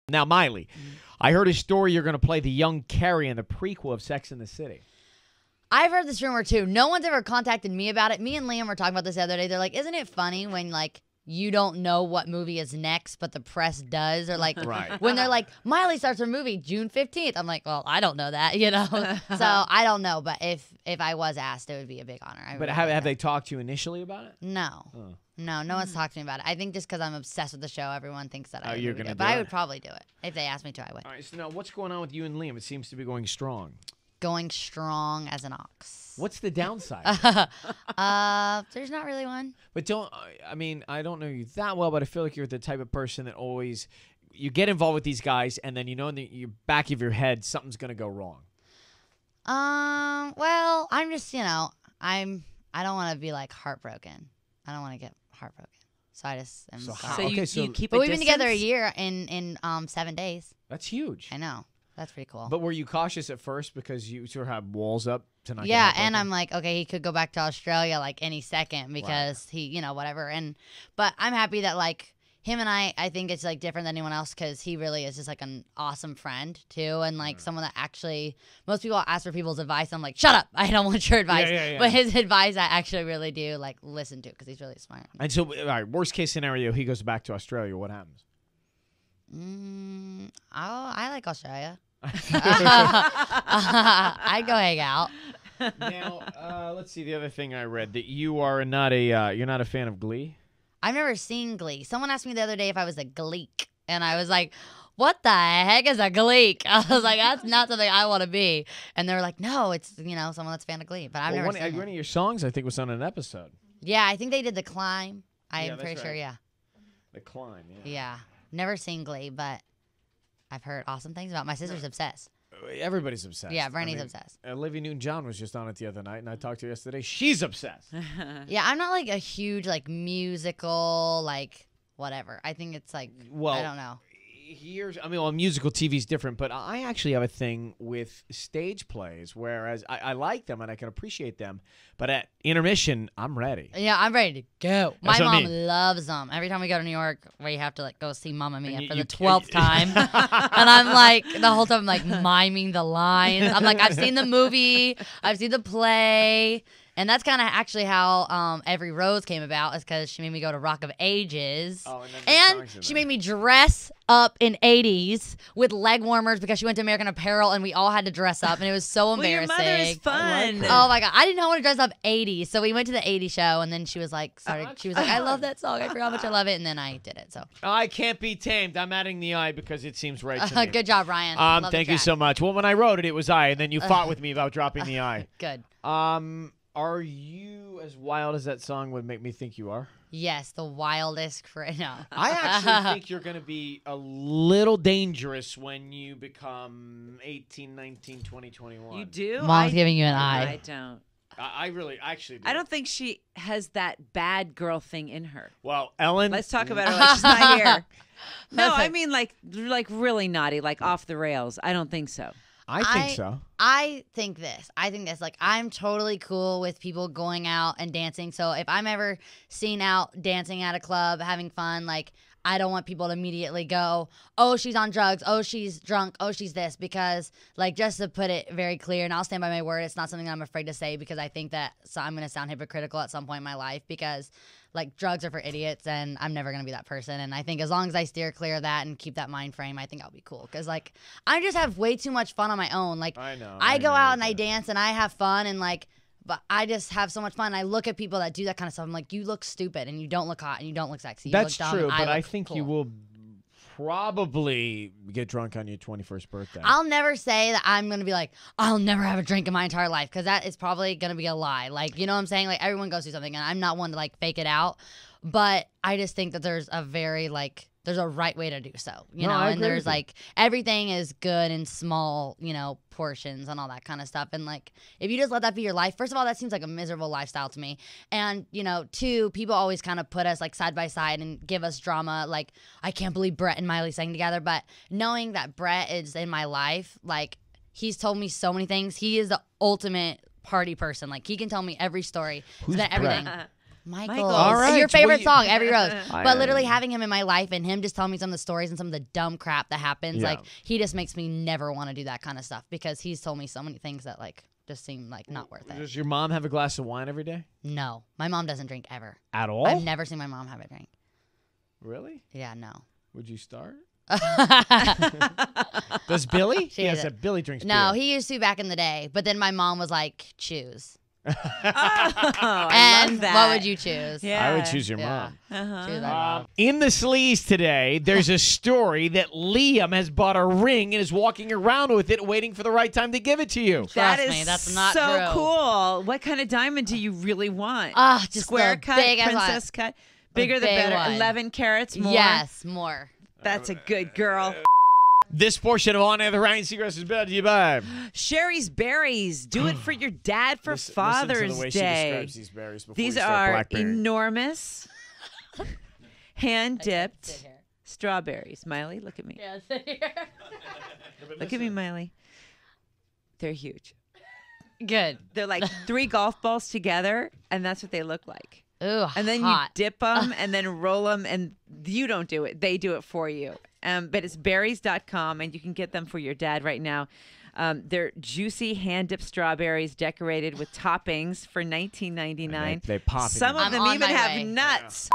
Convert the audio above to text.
Now, Miley, I heard a story you're going to play the young Carrie in the prequel of Sex and the City. I've heard this rumor, too. No one's ever contacted me about it. Me and Liam were talking about this the other day. They're like, isn't it funny when, like, you don't know what movie is next, but the press does? Or, like, when they're like, Miley starts her movie June 15th. I'm like, well, I don't know that, you know? So I don't know. But if I was asked, it would be a big honor. But have they talked to you initially about it? No. Oh. No one's talked to me about it. I think just because I'm obsessed with the show, everyone thinks that I would you're do gonna it. do But it? I would probably do it. If they asked me to, I would. All right, so now what's going on with you and Liam? It seems to be going strong. Going strong as an ox. What's the downside? There's not really one. But I don't know you that well, but I feel like you're the type of person that always, you get involved with these guys, and then you know in the back of your head something's going to go wrong. Well, I'm just, I don't want to be, like, heartbroken. I don't want to get heartbroken. So I just am you keep But a we've been together a distance? year in 7 days. That's huge. I know. That's pretty cool. But were you cautious at first because you sort of have walls up to not get Yeah, heartbroken? and I'm like, okay, he could go back to Australia like any second because he, whatever. But I'm happy that like him and I think it's like different than anyone else because he really is just like an awesome friend too, and like someone that actually most people ask for people's advice. I'm like, shut up, I don't want your advice. Yeah. But his advice, I actually really do like listen to because he's really smart. And so, all right, worst case scenario, he goes back to Australia. What happens? I like Australia. I'd go hang out. Now, let's see. The other thing I read that you are not a fan of Glee. I've never seen Glee. Someone asked me the other day if I was a Gleek, and I was like, "What the heck is a Gleek?" I was like, "That's not something I want to be." And they were like, "No, it's someone that's a fan of Glee." But I've never seen it. One of your songs, I think, was on an episode. Yeah, I think they did The Climb. I'm pretty sure. Right. Yeah. The Climb. Yeah. Yeah. Never seen Glee, but I've heard awesome things about it. My sister's obsessed. Everybody's obsessed. Yeah, Brandy's obsessed. Olivia Newton-John was just on it the other night, and I talked to her yesterday. She's obsessed. Yeah, I'm not like a huge like musical like whatever. I think it's like I don't know. Musical TV is different, but I actually have a thing with stage plays, whereas I like them and I can appreciate them, but at intermission, I'm ready. Yeah, I'm ready to go. That's My what I mom mean. loves them. Every time we go to New York, we have to like go see Mamma Mia for the 12th time, and I'm like the whole time I'm like miming the lines. I'm like, I've seen the movie, I've seen the play. And that's kind of actually how Every Rose came about, is because she made me go to Rock of Ages. Oh, and she made me dress up in 80s with leg warmers because she went to American Apparel and we all had to dress up. And it was so embarrassing. Well, your mother's fun. Oh, my God. I did not want to dress up 80s. So we went to the 80s show and then she was like, I love that song. I forgot how much I love it. And then I did it. So I can't be tamed. I'm adding the I because it seems right to me. Good job, Ryan. Thank you so much. Well, when I wrote it was I, and then you fought with me about dropping the I. Good. Are you as wild as that song would make me think you are? Yes, the wildest. No. I actually think you're going to be a little dangerous when you become 18, 19, 20, 21. You do? Mom's giving you an eye. I don't. I really, actually do. I don't think she has that bad girl thing in her. Well, Ellen. Let's talk about her like she's not here. No, I mean like really naughty, like off the rails. I don't think so. I think so. I think this. Like, I'm totally cool with people going out and dancing. So if I'm ever seen out dancing at a club, having fun, like, I don't want people to immediately go, oh, she's on drugs. Oh, she's drunk. Oh, she's this. Because, like, just to put it very clear, and I'll stand by my word, it's not something I'm afraid to say because I think that I'm going to sound hypocritical at some point in my life because, like, drugs are for idiots and I'm never going to be that person. And I think as long as I steer clear of that and keep that mind frame, I think I'll be cool. Because, like, I just have way too much fun on my own. Like, I go out and I dance and I have fun and, like, but I just have so much fun. I look at people that do that kind of stuff. I'm like, you look stupid and you don't look hot and you don't look sexy. That's you look dumb, true, but I look think cool. you will probably get drunk on your 21st birthday. I'll never say that I'm going to be like, I'll never have a drink in my entire life because that is probably going to be a lie. Like, you know what I'm saying? Like, everyone goes through something and I'm not one to, like, fake it out. But I just think that there's a very, like, there's a right way to do so, you know, and there's like everything is good in small, portions and all that kind of stuff. And like, if you just let that be your life, first of all, that seems like a miserable lifestyle to me. And, two, people always kind of put us like side by side and give us drama. Like, I can't believe Brett and Miley sang together. But knowing that Brett is in my life, like, he's told me so many things. He is the ultimate party person. Like, he can tell me every story. Who's everything. Brett? Michael. All right, Your so favorite song, Every Rose. I- But literally having him in my life and him just telling me some of the stories and some of the dumb crap that happens, Yeah. like he just makes me never want to do that kind of stuff because he's told me so many things that like just seem like not worth it. Does your mom have a glass of wine every day? No, my mom doesn't drink ever. At all? I've never seen my mom have a drink. Really? Yeah, no. Would you start? Does Billy? She Yes, doesn't. Billy drinks No, beer. he used to back in the day, but then my mom was like, choose. Oh, I And love that. what would you choose? Yeah. I would choose your Yeah. mom. Choose my mom. In the sleaze today, there's a story that Liam has bought a ring and is walking around with it, waiting for the right time to give it to you. That Trust is me, that's not so true. cool. What kind of diamond do you really want? Just Square the cut, big ass princess cut? Bigger the big better. one. 11 carats more? Yes, more. That's a good girl. This portion of On Air, the Ryan Seacrest is brought to you by. Sherry's Berries. Do it for your dad for Listen Father's to the way She Day. describes these berries before These you start are blackberry. enormous, hand Sit dipped here. strawberries. Miley, look at me. Yeah, sit here. Look at me, Miley. They're huge. Good. They're like 3 golf balls together, and that's what they look like. Ooh, And then hot. you dip them and then roll them, and you don't do it. They do it for you. But it's berries.com, and you can get them for your dad right now. They're juicy hand-dipped strawberries decorated with toppings for $19.99. They pop it Some in. of them I'm on even my have way. nuts.